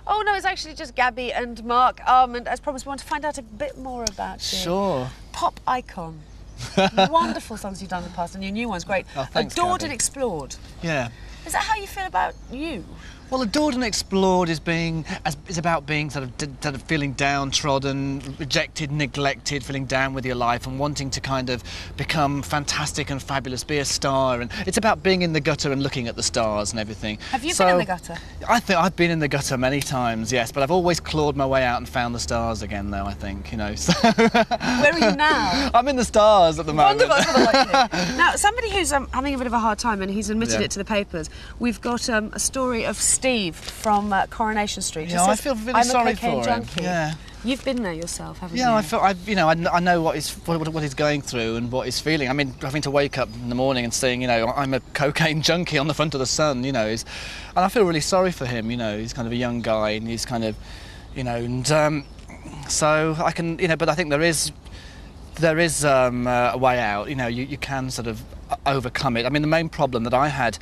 Oh no, it's actually just Gabby and Marc Almond. As promised, we want to find out a bit more about you. Sure. Pop icon. Wonderful songs you've done in the past, and your new one's great. Oh, thanks, Adored Gabby. and Explored. Yeah. Is that how you feel about you? Well, Adored and Explored is about being sort of feeling downtrodden, rejected, neglected, feeling down with your life and wanting to kind of become fantastic and fabulous, be a star. And it's about being in the gutter and looking at the stars and everything. Have you been in the gutter? I think I've been in the gutter many times, yes, but I've always clawed my way out and found the stars again, though, I think, you know. So Where are you now? I'm in the stars at the moment. Wonderful, that's what I like to hear. Now, somebody who's having a bit of a hard time, and he's admitted it to the papers, we've got a story of Steve from Coronation Street. Yeah, I feel really sorry for him. Junkie. Yeah. You've been there yourself, haven't you? Yeah, I know what he's going through and what he's feeling. I mean, having to wake up in the morning and saying, you know, I'm a cocaine junkie on the front of the Sun, you know, and I feel really sorry for him. You know, he's kind of a young guy and he's kind of, you know, and so I can, you know, but I think there is a way out. You know, you can sort of overcome it. I mean, the main problem that I had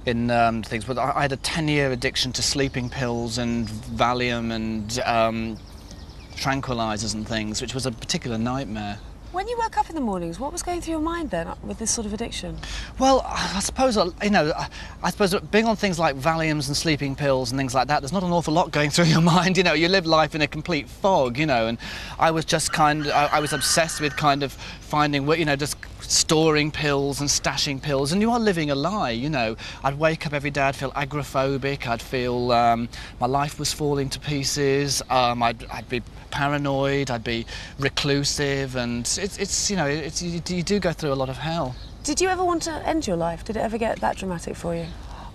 in things was I had a 10-year addiction to sleeping pills and Valium and tranquilizers and things, which was a particular nightmare. When you woke up in the mornings, what was going through your mind then with this sort of addiction? Well, I suppose, you know, being on things like Valiums and sleeping pills and things like that, there's not an awful lot going through your mind, you know, you live life in a complete fog, you know, and I was just I was obsessed with kind of finding, you know, just storing pills and stashing pills, and you are living a lie, you know. I'd wake up every day, I'd feel agoraphobic, I'd feel my life was falling to pieces, I'd be paranoid, I'd be reclusive, and it's you know, you do go through a lot of hell. Did you ever want to end your life? Did it ever get that dramatic for you?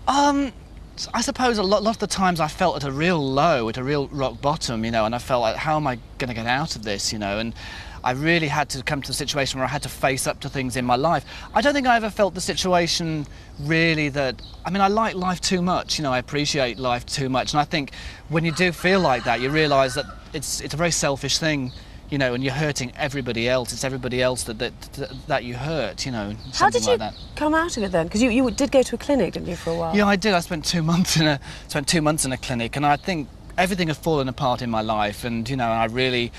I suppose a lot of the times I felt at a real low, at a real rock bottom, you know, and I felt like, how am I going to get out of this, you know, and I really had to come to the situation where I had to face up to things in my life. I don't think I ever felt the situation really that, I mean, I like life too much, you know, I appreciate life too much, and I think when you do feel like that, you realise that it's a very selfish thing, you know, and you're hurting everybody else. It's everybody else that you hurt, you know. How did you like that. come out of it then? Because you did go to a clinic, didn't you, for a while? Yeah, I did. I spent 2 months in a clinic, and I think everything had fallen apart in my life, and you know, I really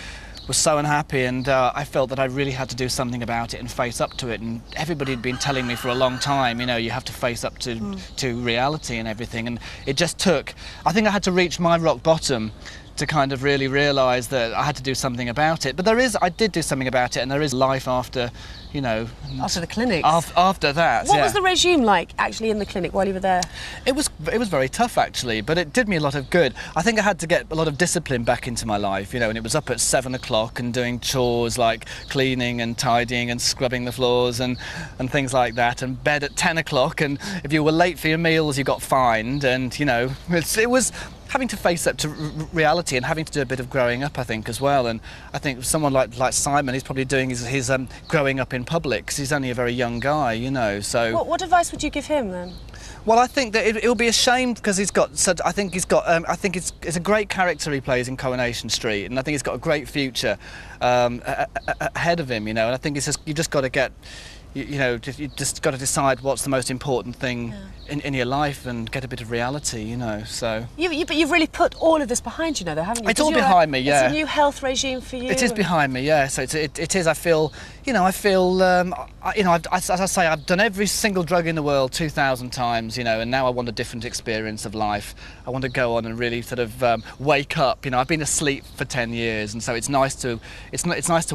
was so unhappy, and I felt that I really had to do something about it and face up to it. And everybody had been telling me for a long time, you know, you have to face up to reality and everything. And it just took, I think I had to reach my rock bottom to kind of really realise that I had to do something about it. But I did do something about it, and there is life after, you know. After the clinic? After that, What was the regime like, actually, in the clinic while you were there? It was very tough, actually, but it did me a lot of good. I think I had to get a lot of discipline back into my life, you know, and it was up at 7 o'clock and doing chores like cleaning and tidying and scrubbing the floors and things like that, and bed at 10 o'clock, and if you were late for your meals, you got fined, and, you know, it was having to face up to reality and having to do a bit of growing up, I think, as well. And I think someone like Simon, he's probably doing his growing up in public, because he's only a very young guy, you know. So what advice would you give him then? Well, I think that it'll be a shame, because I think it's a great character he plays in Coronation Street, and I think he's got a great future ahead of him, you know. And I think you just got to get, you know, you just got to decide what's the most important thing in your life and get a bit of reality, you know. So. But you've really put all of this behind you now, though, haven't you? It's all behind me, yeah. It's a new health regime for you. It is behind me, yeah. So it is. I feel, you know, you know, as I say, I've done every single drug in the world 2,000 times, you know, and now I want a different experience of life. I want to go on and really sort of wake up. You know, I've been asleep for 10 years, and so it's nice to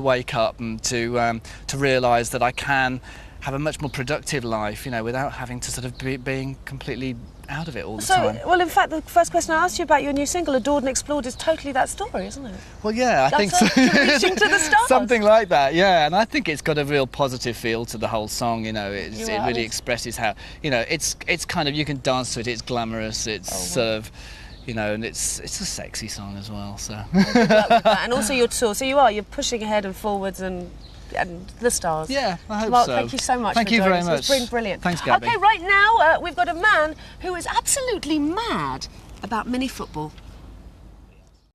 wake up and to realise that I can have a much more productive life, you know, without having to sort of being completely out of it all the time. Well, in fact, the first question I asked you about your new single, Adored and Explored, is totally that story, isn't it? Well, yeah, I think so. Reaching to the stars. Something like that, yeah. And I think it's got a real positive feel to the whole song, you know. It really expresses how, you know, it's kind of, you can dance to it, it's glamorous, it's sort of, you know, and it's a sexy song as well, so. Well, good luck with that. And also your tour, so you're pushing ahead and forwards and the stars. Yeah, I hope Marc, so. thank you so much. Thank you very much. It's been brilliant. Thanks, Gabby. Okay, right now we've got a man who is absolutely mad about mini football.